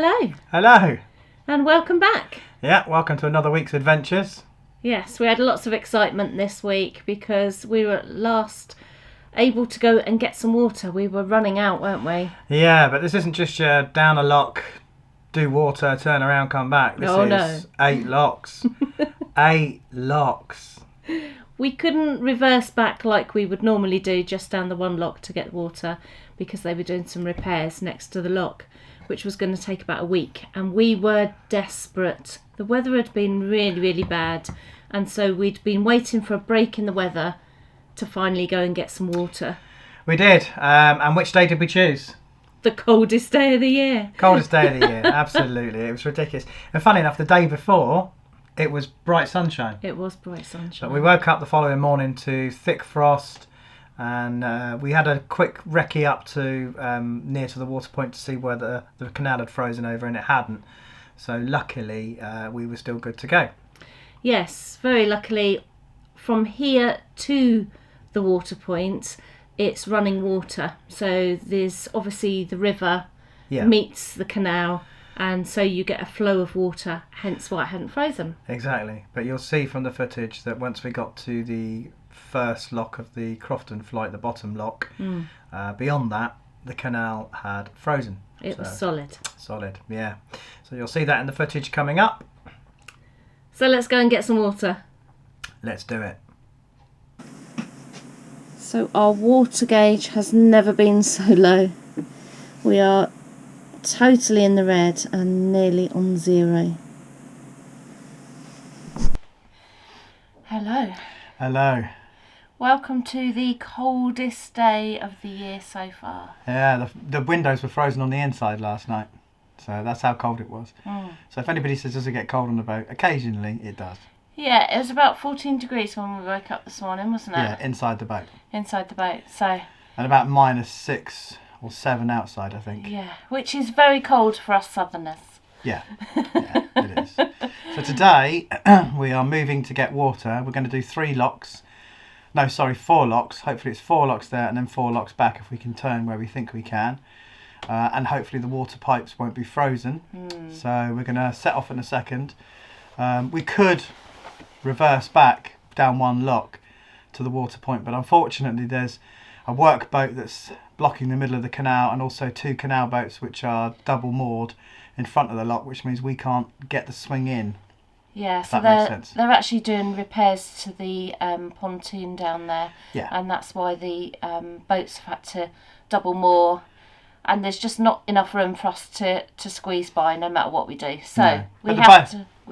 Hello. Hello. And welcome back. Yeah, welcome to another week's adventures. Yes, we had lots of excitement this week because we were at last able to go and get some water. We were running out, weren't we? Yeah, but this isn't just your down a lock, do water, turn around, come back. This is 8 locks. 8 locks. We couldn't reverse back like we would normally do just down the one lock to get water because they were doing some repairs next to the lock, which was going to take about a week. And we were desperate. The weather had been really, really bad. And so we'd been waiting for a break in the weather to finally go and get some water. We did. And which day did we choose? The coldest day of the year. Coldest day of the year, absolutely. It was ridiculous. And funny enough, the day before, it was bright sunshine. It was bright sunshine. But we woke up the following morning to thick frost, and we had a quick recce up to near to the water point to see where the canal had frozen over, and it hadn't. So luckily, we were still good to go. Yes, very luckily. From here to the water point, it's running water. So there's obviously the river meets the canal, and so you get a flow of water, hence why it hadn't frozen. Exactly. But you'll see from the footage that once we got to the first lock of the Crofton flight, the bottom lock, beyond that, the canal had frozen. It was solid. Solid, yeah. So you'll see that in the footage coming up. So let's go and get some water. Let's do it. So our water gauge has never been so low. We are totally in the red and nearly on 0. Hello. Hello. Welcome to the coldest day of the year so far. Yeah, the windows were frozen on the inside last night. So that's how cold it was. So if anybody says, does it get cold on the boat? Occasionally it does. Yeah, it was about 14 degrees when we woke up this morning, wasn't it? Yeah, inside the boat. Inside the boat, so... And about -6 or 7 outside, I think. Yeah, which is very cold for us southerners. Yeah, it is. So today, we are moving to get water. We're going to do 3 locks. No, sorry, 4 locks. Hopefully it's 4 locks there and then 4 locks back if we can turn where we think we can. And hopefully the water pipes won't be frozen. So we're going to set off in a second. We could reverse back down 1 lock to the water point, but unfortunately there's a work boat that's blocking the middle of the canal, and also 2 canal boats which are double moored in front of the lock, which means we can't get the swing in. Yeah, so they're actually doing repairs to the pontoon down there, and that's why the boats have had to double moor, and there's just not enough room for us to squeeze by no matter what we do. So we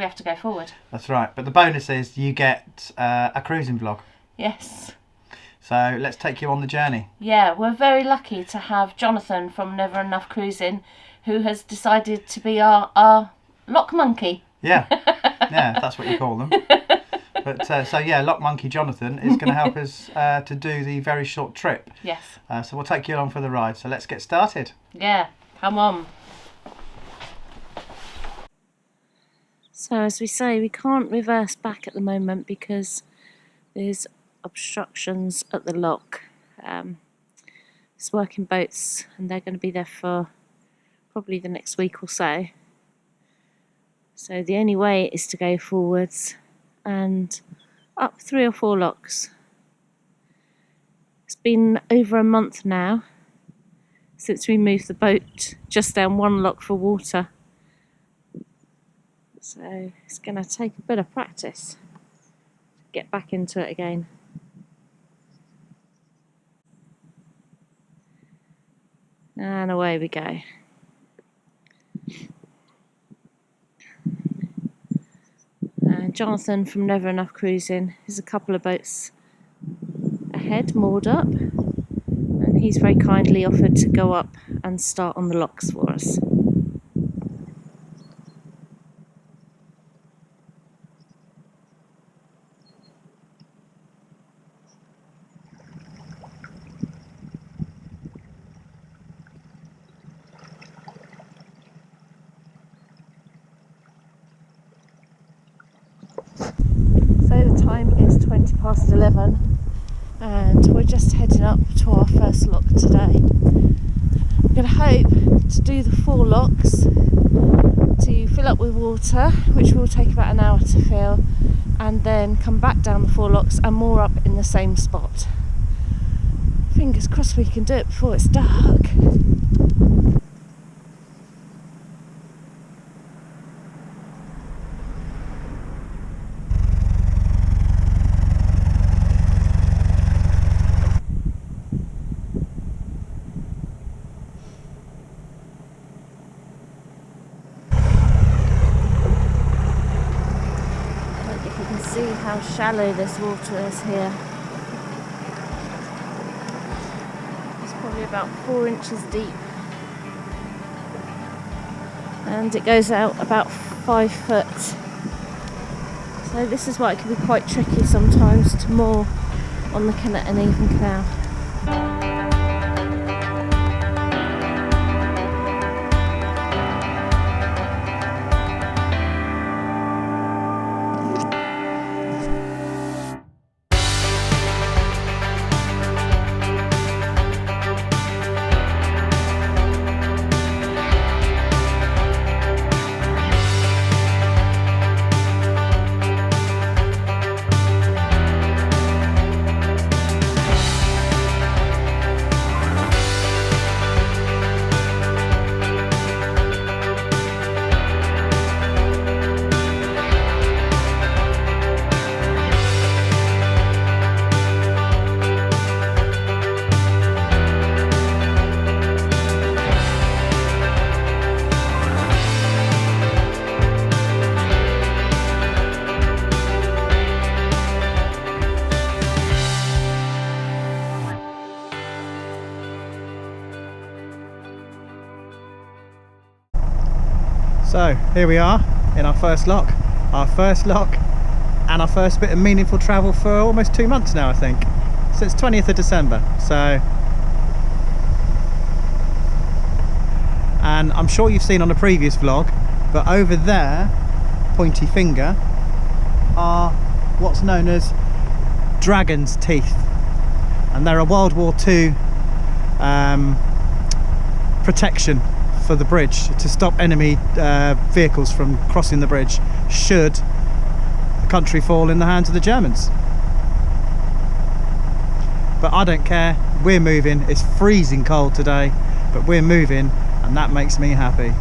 have to go forward. That's right. But the bonus is you get a cruising vlog. Yes. So let's take you on the journey. Yeah, we're very lucky to have Jonathan from Never Enough Cruising, who has decided to be our lock monkey. Yeah, yeah, that's what you call them. But so yeah, Lock Monkey Jonathan is going to help us to do the very short trip. Yes. So we'll take you along for the ride. So let's get started. Yeah, come on. So as we say, we can't reverse back at the moment because there's obstructions at the lock. It's working boats and they're going to be there for probably the next week or so. So the only way is to go forwards and up 3 or 4 locks. It's been over a month now since we moved the boat just down 1 lock for water. So it's going to take a bit of practice to get back into it again. And away we go. Jonathan from Never Enough Cruising is a couple of boats ahead, moored up, and he's very kindly offered to go up and start on the locks for us. Time is 11 and we're just heading up to our first lock today. going to hope to do the 4 locks, to fill up with water, which will take about an hour to fill, and then come back down the 4 locks and moor up in the same spot. Fingers crossed we can do it before it's dark. See how shallow this water is here. It's probably about 4 inches deep, and it goes out about 5 foot. So this is why it can be quite tricky sometimes to moor on the canal, an even canal. So here we are in our first lock and our first bit of meaningful travel for almost 2 months now, I think, since 20th of December. So, and I'm sure you've seen on a previous vlog, but over there, pointy finger, are what's known as dragon's teeth, and they're a World War II protection for the bridge to stop enemy vehicles from crossing the bridge should the country fall in the hands of the Germans. But I don't care, we're moving. It's freezing cold today, but we're moving, and that makes me happy.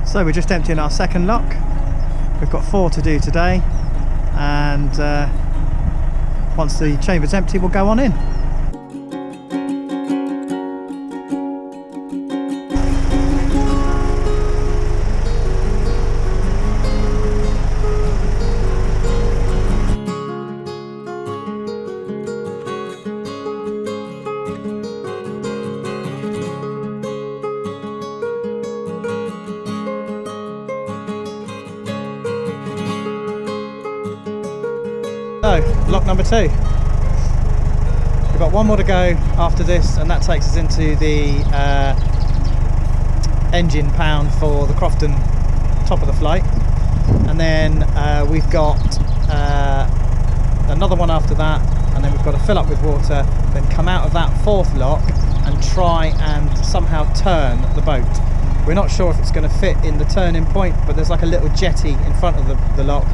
So we're just emptying our second lock. We've got 4 to do today, and once the chamber's empty, we'll go on in. So, lock number 2. We've got 1 more to go after this, and that takes us into the engine pound for the Crofton top of the flight. And then we've got another one after that, and then we've got to fill up with water, then come out of that 4th lock and try and somehow turn the boat. We're not sure if it's going to fit in the turning point, but there's like a little jetty in front of the lock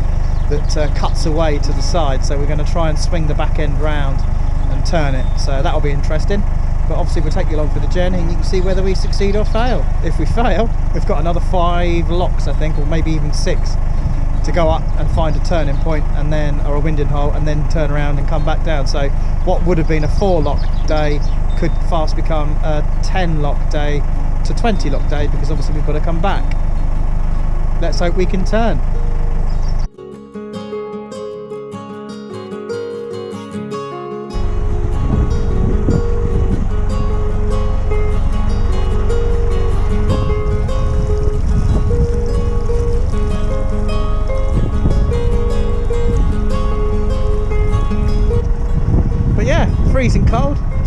that cuts away to the side, so we're going to try and swing the back end round and turn it, so that'll be interesting. But obviously we'll take you along for the journey, and you can see whether we succeed or fail. If we fail, we've got another 5 locks, I think, or maybe even 6 to go up and find a turning point, and then, or a winding hole, and then turn around and come back down. So what would have been a 4 lock day could fast become a 10 lock day to 20 lock day, because obviously we've got to come back. Let's hope we can turn.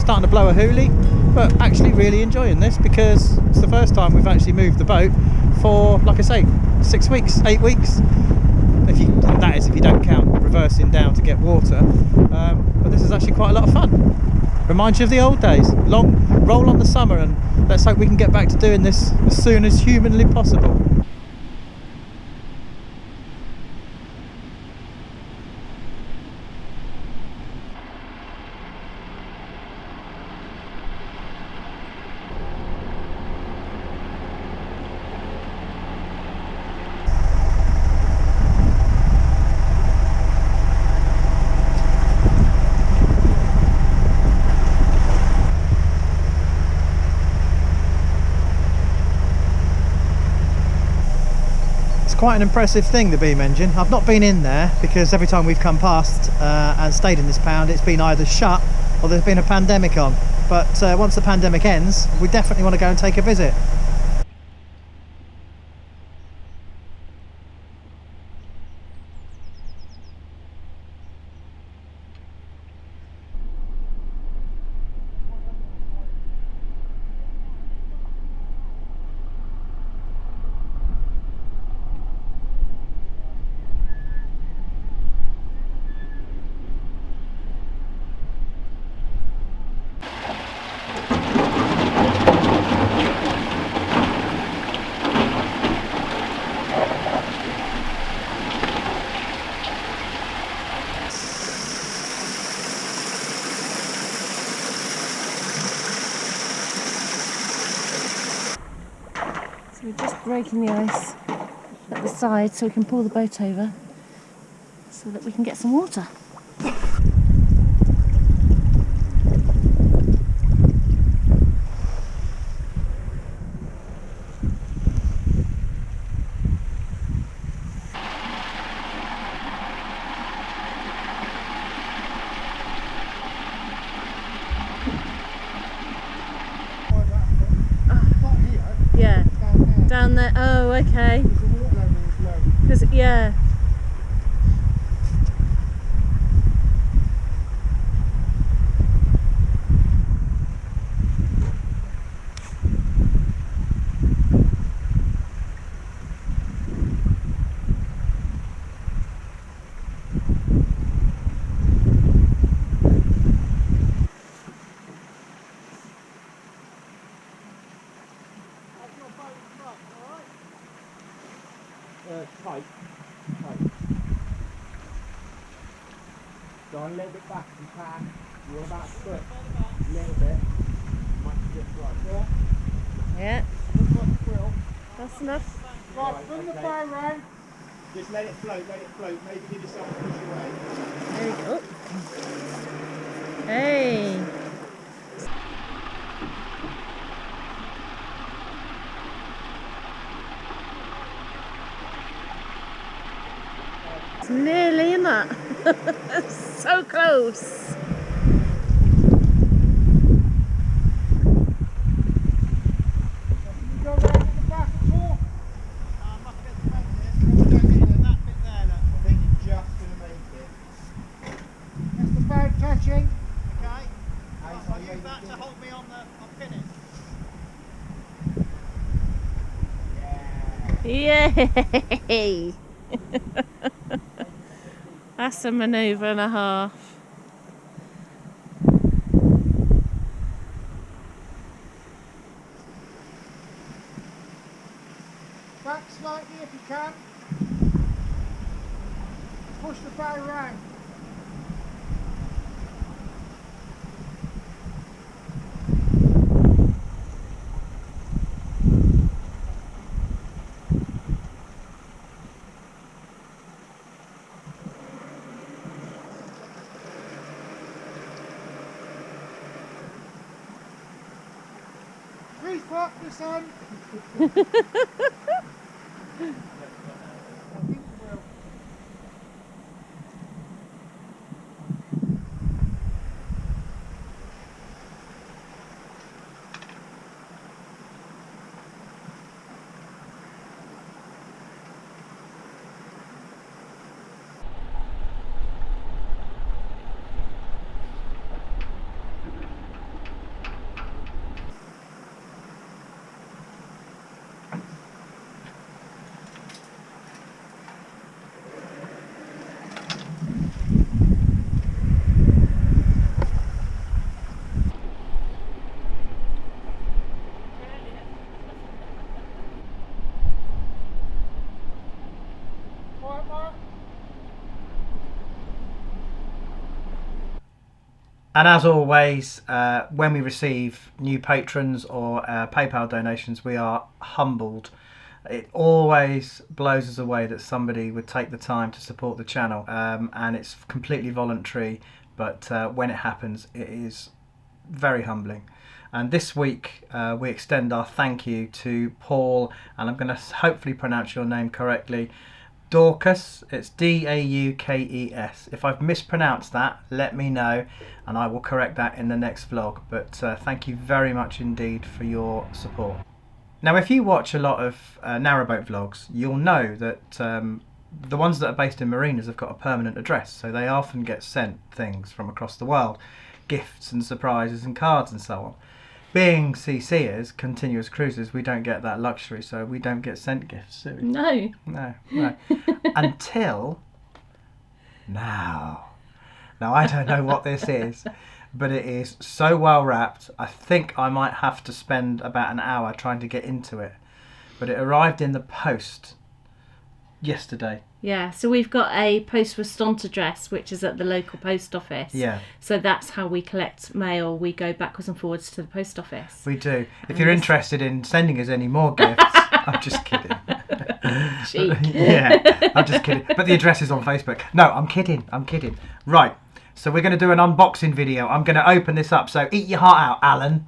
starting to blow a hoolie, but actually really enjoying this because it's the first time we've actually moved the boat for, like I say, 6 weeks, 8 weeks. That is if you don't count reversing down to get water. But this is actually quite a lot of fun. Reminds you of the old days. Long roll on the summer, and let's hope we can get back to doing this as soon as humanly possible. Quite an impressive thing, the beam engine. I've not been in there because every time we've come past and stayed in this pound, it's been either shut or there's been a pandemic on. But once the pandemic ends, we definitely want to go and take a visit. We're just breaking the ice at the side so we can pull the boat over so that we can get some water. Yeah. Down there. Oh, okay. Because yeah. Tight. Go on a little bit back if you can. You're about a foot. A little bit. Might be just right there. Yeah. Looks like a quill. That's enough. Right, bring the bow round. Just let it float, let it float. Maybe give yourself a push away. There we go. Hey. It's nearly in that. So close. Go round to the back at all. I must get the paint there. Don't get in that bit there, look. I think you're just going to make it. That's the bow touching. Okay. I'll use that to hold me on pin it. Yay! That's a manoeuvre and a half. Back slightly if you can. Push the bow round. Reflux the sun. And as always, when we receive new patrons or PayPal donations, we are humbled. It always blows us away that somebody would take the time to support the channel, and it's completely voluntary, but when it happens, it is very humbling. And this week, we extend our thank you to Paul, and I'm going to hopefully pronounce your name correctly, Dorcas. It's Daukes. If I've mispronounced that, let me know and I will correct that in the next vlog. But thank you very much indeed for your support. Now, if you watch a lot of narrowboat vlogs, you'll know that the ones that are based in marinas have got a permanent address, so they often get sent things from across the world, gifts and surprises and cards and so on. Being CCers, continuous cruisers, we don't get that luxury, so we don't get sent gifts, do we? No. No. Until now. Now, I don't know what this is, but it is so well wrapped, I think I might have to spend about an hour trying to get into it. But it arrived in the post yesterday. Yeah, so we've got a post restant address, which is at the local post office. Yeah. So that's how we collect mail. We go backwards and forwards to the post office. We do. If you're interested in sending us any more gifts, I'm just kidding. Cheek. Yeah, I'm just kidding. But the address is on Facebook. No, I'm kidding. Right, so we're going to do an unboxing video. I'm going to open this up, so eat your heart out, Alan.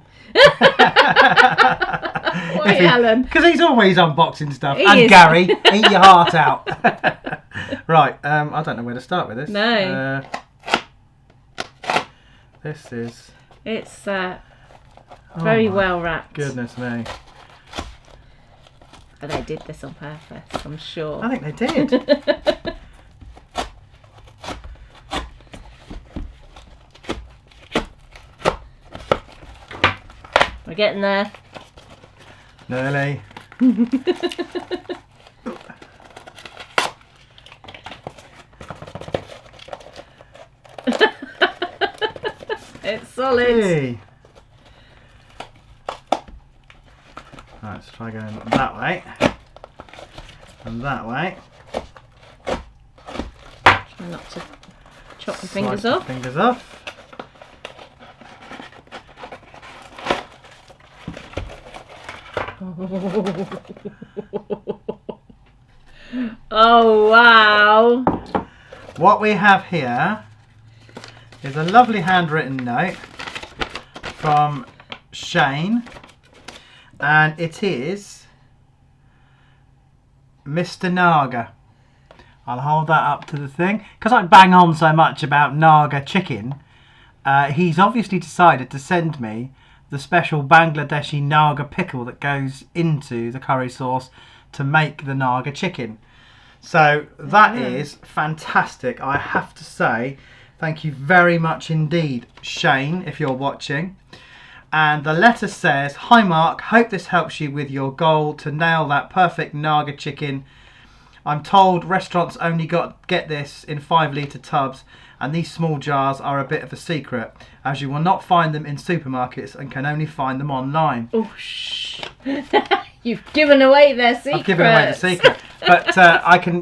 Why, Alan? Because he's always unboxing stuff. He and is. Gary, eat your heart out. Right, I don't know where to start with this. No. This is... It's very my well wrapped. Goodness me. But they did this on purpose, I'm sure. I think they did. We're getting there. Nearly. It's solid. Hey. Right, let's try going that way. And that way. Try not to chop the fingers Slice off. the fingers off. Oh, wow. What we have here is a lovely handwritten note from Shane, and it is Mr. Naga. I'll hold that up to the thing because I bang on so much about Naga chicken. He's obviously decided to send me the special Bangladeshi Naga pickle that goes into the curry sauce to make the Naga chicken. So that is fantastic, I have to say. Thank you very much indeed, Shane, if you're watching. And the letter says, "Hi Mark, hope this helps you with your goal to nail that perfect Naga chicken. I'm told restaurants only get this in 5-litre tubs, and these small jars are a bit of a secret, as you will not find them in supermarkets and can only find them online." Oh, shh. You've given away their secret. I've given away the secret. But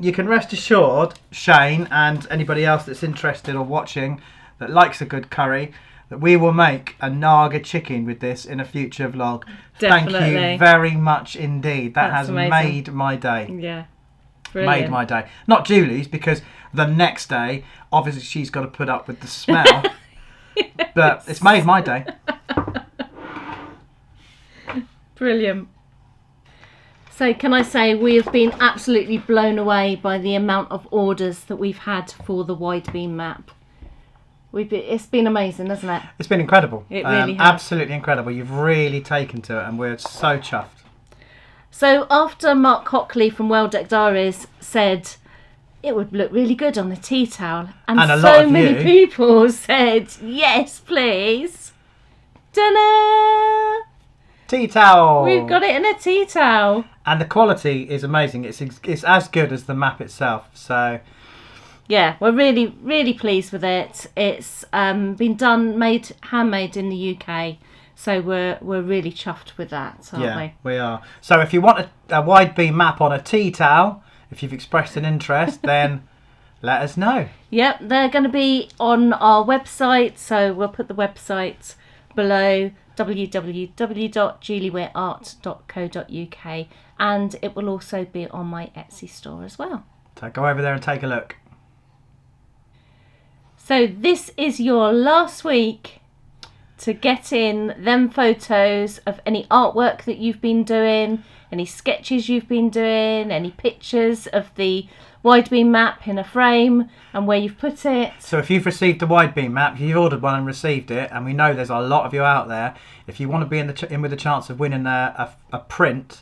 you can rest assured, Shane, and anybody else that's interested or watching that likes a good curry, that we will make a Naga chicken with this in a future vlog. Definitely. Thank you very much indeed. That That's has amazing. made my day. Yeah. Brilliant. Made my day. Not Julie's, because the next day, obviously she's got to put up with the smell. Yes. But it's made my day. Brilliant. So can I say we have been absolutely blown away by the amount of orders that we've had for the Widebeam map. It's been amazing, hasn't it? It's been incredible. It really has. Absolutely incredible. You've really taken to it and we're so chuffed. So after Mark Cockley from Well Deck Diaries said it would look really good on a tea towel, and a lot so of many you- people said yes please, ta-da! Tea towel! We've got it in a tea towel. And the quality is amazing. It's as good as the map itself. So Yeah, we're really, really pleased with it. It's been handmade in the UK, so we're really chuffed with that, aren't we are. So if you want a Widebeam map on a tea towel, if you've expressed an interest, then let us know. Yep, they're going to be on our website, so we'll put the website below, www.julieweirart.co.uk, and it will also be on my Etsy store as well. So go over there and take a look. So this is your last week to get in them photos of any artwork that you've been doing, any sketches you've been doing, any pictures of the Widebeam map in a frame and where you've put it. So if you've received the Widebeam map, you've ordered one and received it, and we know there's a lot of you out there. If you want to be in with a chance of winning a print,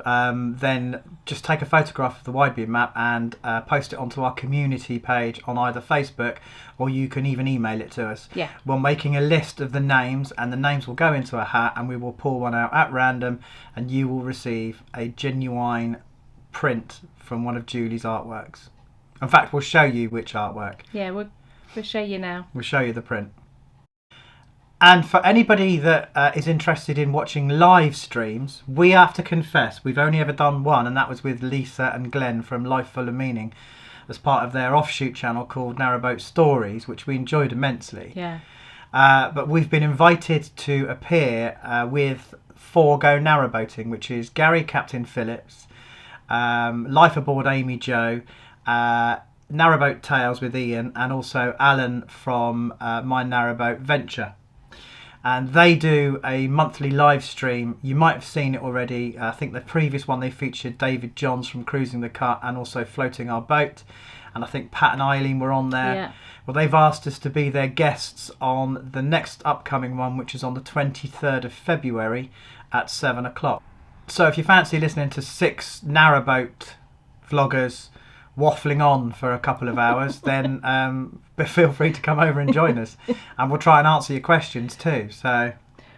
then just take a photograph of the Widebeam map and post it onto our community page on either Facebook, or you can even email it to us. Yeah. We're making a list of the names, and the names will go into a hat, and we will pull one out at random, and you will receive a genuine print from one of Julie's artworks. In fact, we'll show you which artwork. Yeah, we'll show you now. We'll show you the print. And for anybody that is interested in watching live streams, we have to confess we've only ever done one, and that was with Lisa and Glenn from Life Full of Meaning as part of their offshoot channel called Narrowboat Stories, which we enjoyed immensely. Yeah. But we've been invited to appear with 4Go Narrowboating, which is Gary Captain Phillips, Life Aboard Amy Jo, Narrowboat Tales with Ian, and also Alan from My Narrowboat Venture. And they do a monthly live stream. You might have seen it already. I think the previous one they featured David Johns from Cruising the Cut and also Floating Our Boat. And I think Pat and Eileen were on there. Yeah. Well, they've asked us to be their guests on the next upcoming one, which is on the 23rd of February at 7 o'clock. So if you fancy listening to 6 narrowboat vloggers waffling on for a couple of hours, then feel free to come over and join us, and we'll try and answer your questions too. So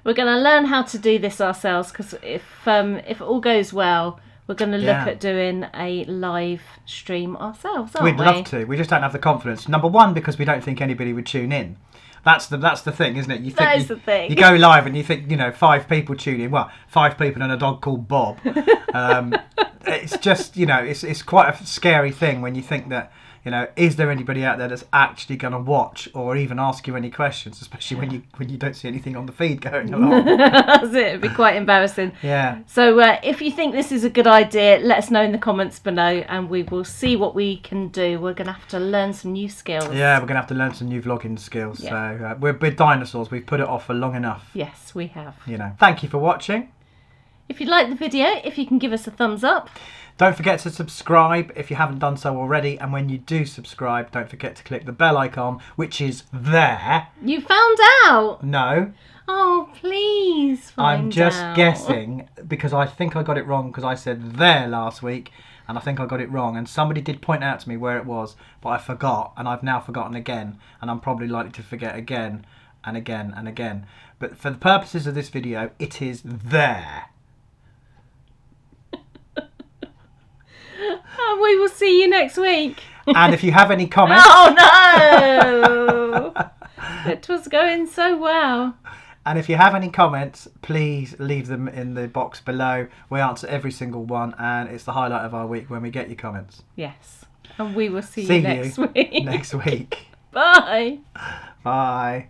we're going to learn how to do this ourselves, because if it all goes well, we're going to look at doing a live stream ourselves, aren't we? We'd love to. We just don't have the confidence. Number one, because we don't think anybody would tune in. That's the thing, isn't it? You think that is the thing. You go live and you think, 5 people tune in. Well, 5 people and a dog called Bob. It's just, it's quite a scary thing when you think that, is there anybody out there that's actually going to watch or even ask you any questions, especially when you don't see anything on the feed going along. That's it. It'd be quite embarrassing. Yeah. So if you think this is a good idea, let us know in the comments below, and we will see what we can do. We're going to have to learn some new skills. Yeah, we're going to have to learn some new vlogging skills. Yeah. So we're dinosaurs. We've put it off for long enough. Yes, we have. Thank you for watching. If you like the video, if you can give us a thumbs up. Don't forget to subscribe if you haven't done so already, and when you do subscribe, don't forget to click the bell icon, which is there. You found out? No. Oh, please find I'm just out. guessing, because I think I got it wrong, because I said there last week, and I think I got it wrong, and somebody did point out to me where it was, but I forgot, and I've now forgotten again, and I'm probably likely to forget again and again and again. But for the purposes of this video, it is there. And we will see you next week. And if you have any comments... Oh, no! It was going so well. And if you have any comments, please leave them in the box below. We answer every single one, and it's the highlight of our week when we get your comments. Yes. And we will see you next week. Next week. Bye. Bye.